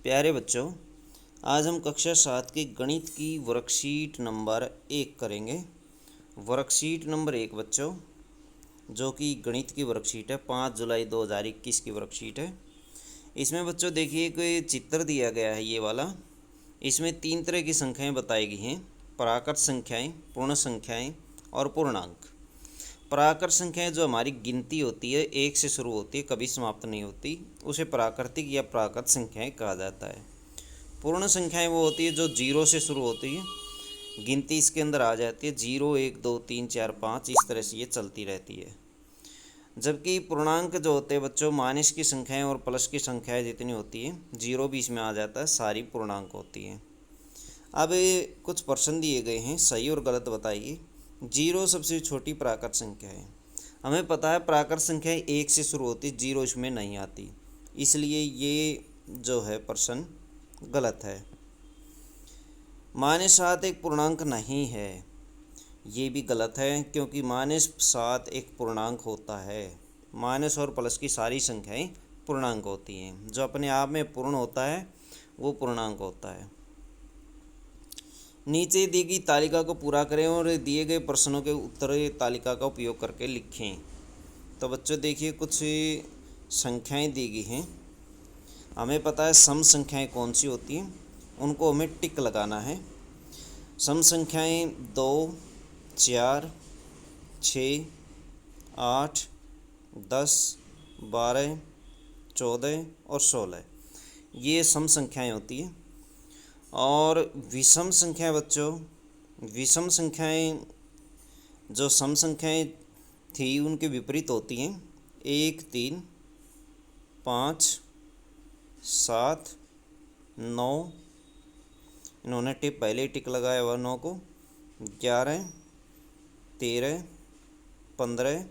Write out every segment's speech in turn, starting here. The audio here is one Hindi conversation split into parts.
प्यारे बच्चों, आज हम कक्षा 7 की गणित की वर्कशीट नंबर 1 करेंगे। वर्कशीट नंबर 1 बच्चों, जो कि गणित की वर्कशीट है, 5 जुलाई 2021 की वर्कशीट है। इसमें बच्चों देखिए कोई चित्र दिया गया है, ये वाला। इसमें 3 तरह की संख्याएं बताई गई हैं: प्राकृत संख्याएं, पूर्ण संख्याएं और पूर्णांक। प्राकृत संख्याएं जो हमारी गिनती होती है, 1 से शुरू होती है, कभी समाप्त नहीं होती, उसे प्राकृतिक या प्राकृत संख्याएं कहा जाता है। पूर्ण संख्याएं वो होती है जो 0 से शुरू होती है, गिनती इसके अंदर आ जाती है, 0 1 2 3 4 5, इस तरह से ये चलती रहती है। जबकि पूर्णांक जो होते हैं बच्चों, माइनस की संख्याएं और प्लस की संख्याएं जितनी होती हैं, 0 भी इसमें आ जाता है, सारी पूर्णांक होती हैं। अब कुछ प्रश्न दिए गए हैं, सही और गलत बताइए। 0 सबसे छोटी प्राकृत संख्या है। हमें पता है प्राकृत संख्याएं 1 से शुरू होती, 0 इसमें नहीं आती, इसलिए ये जो है प्रश्न गलत है। -7 एक पूर्णांक नहीं है, ये भी गलत है, क्योंकि -7 एक पूर्णांक होता है। माइनस और प्लस की सारी संख्याएं पूर्णांक होती हैं। जो अपने आप में पूर्ण होता है वो पूर्णांक होता है। नीचे दी गई तालिका को पूरा करें और दिए गए प्रश्नों के उत्तर तालिका का उपयोग करके लिखें। तो बच्चों देखिए, कुछ संख्याएं दी गई हैं। हमें पता है सम संख्याएं कौन सी होती हैं, उनको हमें टिक लगाना है। सम संख्याएं 2 4 6 8 10 12 14 और 16, ये सम संख्याएं होती हैं। और विषम संख्याएं बच्चों, विषम संख्याएं जो सम संख्याएं थी उनके विपरीत होती हैं। 1 3 5 7 9, इन्होंने पहले ही टिक लगाया हुआ 9 को। 11 13 15,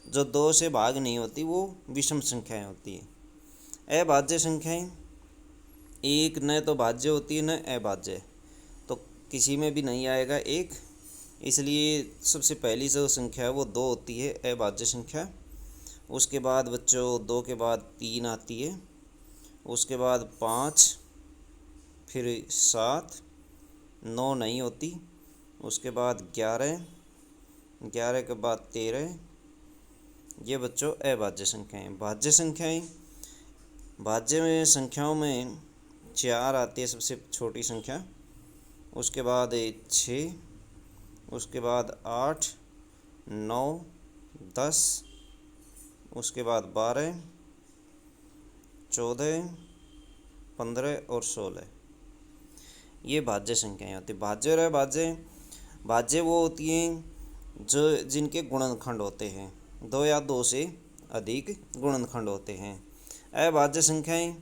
जो 2 से भाग नहीं होती वो विषम संख्याएं होती हैं। अभाज्य संख्याएं, एक न तो भाज्य होती है न अभाज्य, तो किसी में भी नहीं आएगा एक, इसलिए सबसे पहली जो संख्या है वो 2 होती है, अभाज्य संख्या। उसके बाद बच्चों 2 के बाद 3 आती है, उसके बाद 5, फिर 7, 9 नहीं होती, उसके बाद 11, 11 के बाद 13, ये बच्चों अभाज्य संख्याएं। भाज्य संख्याएं, भाज्य में संख्याओं में 4 आती है सबसे छोटी संख्या, उसके बाद 6, उसके बाद 8 9 10, उसके बाद 12 14 15 और 16, ये भाज्य संख्याएं होती हैं। भाज्य और अभाज्य, भाज्य वो होती हैं जो जिनके गुणनखंड होते हैं, 2 या 2 से अधिक गुणनखंड होते हैं। अभाज्य संख्याएं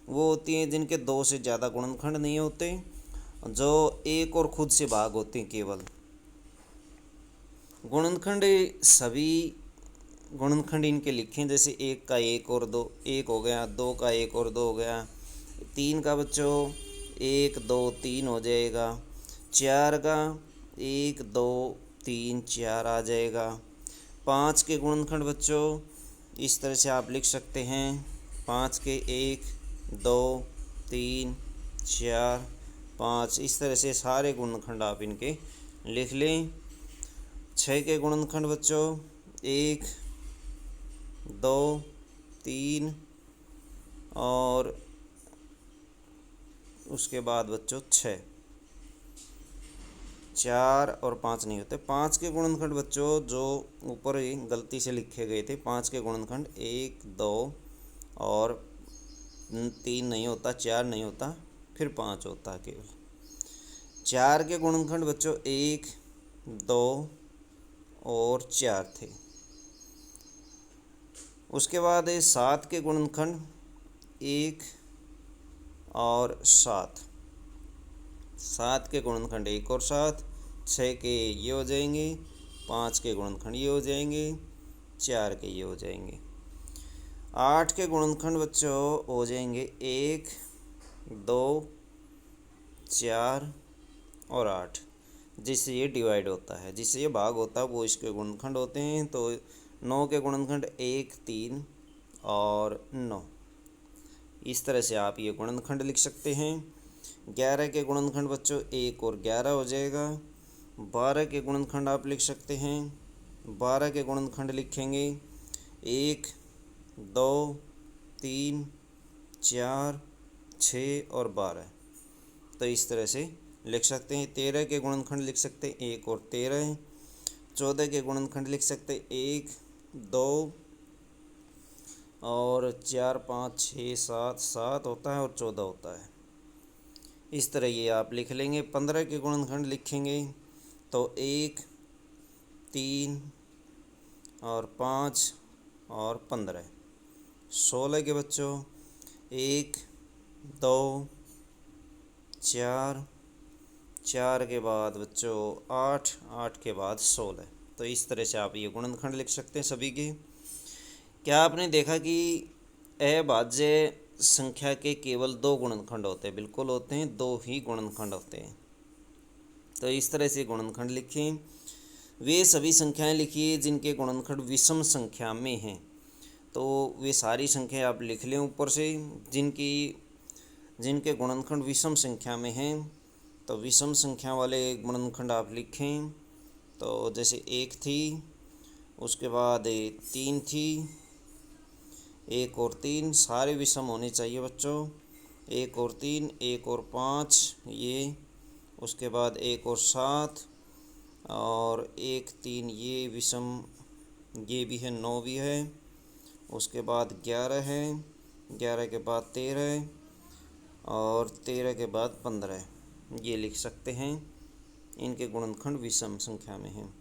वो होती हैं जिनके 2 से ज़्यादा गुणनखंड नहीं होते, जो एक और खुद से भाग होते हैं केवल। गुणनखंड, सभी गुणनखंड इनके लिखें, जैसे 1 का 1 और 2 1 हो गया, 2 का 1 और 2 हो गया, 3 का बच्चों 1 2 3 हो जाएगा, 4 का 1 2 3 4 आ जाएगा। 5 के गुणनखंड बच्चों इस तरह से आप लिख सकते हैं, 5 के 1 2 3 4 5, इस तरह से सारे गुणनखंड आप इनके लिख लें। 6 के गुणनखंड बच्चों 1 2 3 और उसके बाद बच्चों 6, 4 और 5 नहीं होते। 5 के गुणनखंड बच्चों जो ऊपर ही गलती से लिखे गए थे, 5 के गुणनखंड 1 2 और 3 नहीं होता, 4 नहीं होता, फिर 5 होता है केवल। 4 के गुणनखंड बच्चों 1 2 और 4 थे। उसके बाद 7 के गुणनखंड 1 और 7, 7 के गुणनखंड 1 और 7, 6 के ये हो जाएंगे, 5 के गुणनखंड ये हो जाएंगे, 4 के ये हो जाएंगे। 8 के गुणनखंड बच्चों हो जाएंगे 1 2 4 और 8, जिससे ये डिवाइड होता है, जिससे ये भाग होता है, वो इसके गुणनखंड होते हैं। तो 9 के गुणनखंड 1 3 और 9, इस तरह से आप ये गुणनखंड लिख सकते हैं। 11 के गुणनखंड बच्चों 1 और 11 हो जाएगा। 12 के गुणनखंड आप लिख सकते हैं। 12 के गुणनखंड लिखेंगे 1, 2, 3, 4, 6 और 12। तो इस तरह से लिख सकते हैं। 13 के गुणनखंड लिख सकते हैं 1 और 13। 14 के गुणनखंड लिख सकते हैं 1, 2 और 4, 5, 6, 7, 7 होता है और 14 होता है। इस तरह ये आप लिख लेंगे। 15 के गुणनखंड लिखेंगे तो 1, 3 और 5 और 15। 16 के बच्चों 1, 2, 4, 4 के बाद बच्चों 8, 8 के बाद 16। तो इस तरह से आप ये गुणनखंड लिख सकते हैं सभी के। क्या आपने देखा कि अभाज्य संख्या के केवल 2 गुणनखंड होते हैं? बिल्कुल होते हैं, 2 ही गुणनखंड होते हैं। तो इस तरह से गुणनखंड लिखें। वे सभी संख्याएं लिखिए जिनके गुणनखंड विषम संख्या में हैं। तो वे सारी संख्याएं आप लिख लें ऊपर से, जिनके गुणनखंड विषम संख्या में हैं। तो विषम संख्या वाले गुणनखंड आप लिखें। तो जैसे 1 थी, उसके बाद 3 थी, 1 और 3 सारे विषम होने चाहिए बच्चों। 1 और 3, 1 और 5 ये, उसके बाद 1 और 7 और 1, 3 ये विषम, ये भी है, 9 भी है। उसके बाद 11 है, 11 के बाद 13 और 13 के बाद 15। ये लिख सकते हैं। इनके गुणनखंड विषम संख्या में हैं।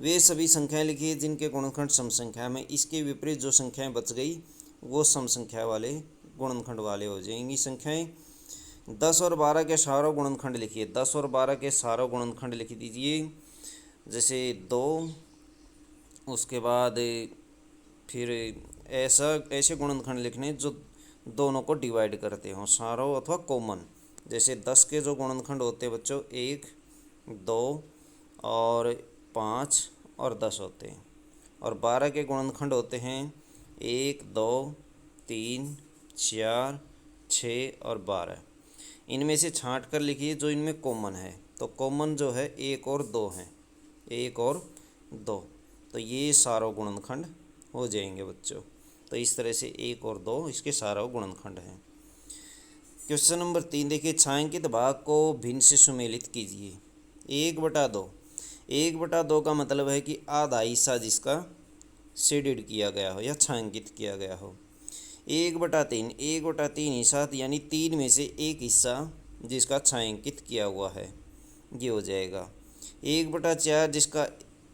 वे सभी संख्याएं लिखिए जिनके गुणनखंड सम संख्या में। इसके विपरीत जो संख्याएं बच गई वो सम संख्या वाले गुणनखंड वाले हो जाएंगी संख्याएं। 10 और 12 के सारों गुणनखंड लिखिए। 10 और 12 के सारों गुणनखंड लिख दीजिए। जैसे 2, उसके बाद फिर ऐसे गुणनखंड लिखने जो दोनों को डिवाइड करते हों, सारों अथवा कॉमन। जैसे 10 के जो गुणनखंड होते हैं बच्चों 1, 2 और 5 और 10 होते हैं। और 12 के गुणनखंड होते हैं 1, 2, 3, 4, 6 और 12। इनमें से छांट कर लिखिए जो इनमें कॉमन है। तो कॉमन जो है 1 और 2 हैं, 1 और 2। तो ये सारों गुणनखंड हो जाएंगे बच्चों। तो इस तरह से 1 और 2 इसके सारों गुणनखंड हैं। क्वेश्चन नंबर 3 देखिए, छायांकित भाग को भिन्न से सुमेलित कीजिए। 1/2। 1/2 का मतलब है कि आधा हिस्सा जिसका शेडेड किया गया हो या छायांकित किया गया हो। 1/3। 1/3 हिस्सा यानी 3 में से एक हिस्सा जिसका छायांकित किया हुआ है, ये हो जाएगा। 1/4 जिसका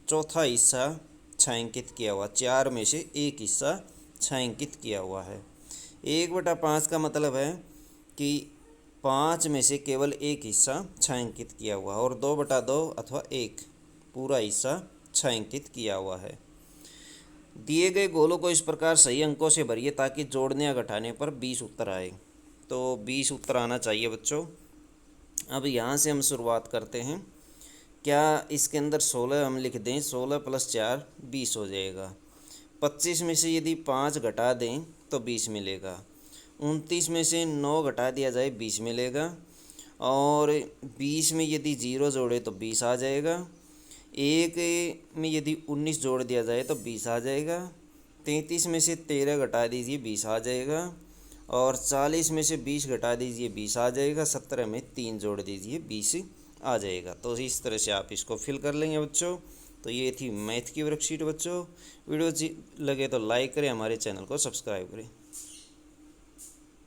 चौथा हिस्सा छायांकित किया हुआ, 4 में से एक हिस्सा छायांकित किया हुआ है। 1/5 का मतलब है कि 5 में से केवल एक हिस्सा छायांकित किया हुआ है। और 2/2 अथवा 1 पूरा हिस्सा छायांकित किया हुआ है। दिए गए गोलों को इस प्रकार सही अंकों से भरिए ताकि जोड़ने या घटाने पर 20 उत्तर आए। तो 20 उत्तर आना चाहिए बच्चों। अब यहाँ से हम शुरुआत करते हैं। क्या इसके अंदर 16 हम लिख दें, 16 + 4 20 हो जाएगा। 25 में से यदि 5 घटा दें तो 20 मिलेगा। 29 में से 9 घटा दिया जाए 20 मिलेगा। और 20 में यदि 0 जोड़े तो 20 आ जाएगा। 1 में यदि 19 जोड़ दिया जाए तो 20 आ जाएगा। 33 में से 13 घटा दीजिए 20 आ जाएगा। और 40 में से 20 घटा दीजिए 20 आ जाएगा। 17 में 3 जोड़ दीजिए 20 आ जाएगा। तो इस तरह से आप इसको फिल कर लेंगे बच्चों। तो ये थी मैथ की वर्कशीट बच्चों। वीडियो लगे तो लाइक करें, हमारे चैनल को सब्सक्राइब करें।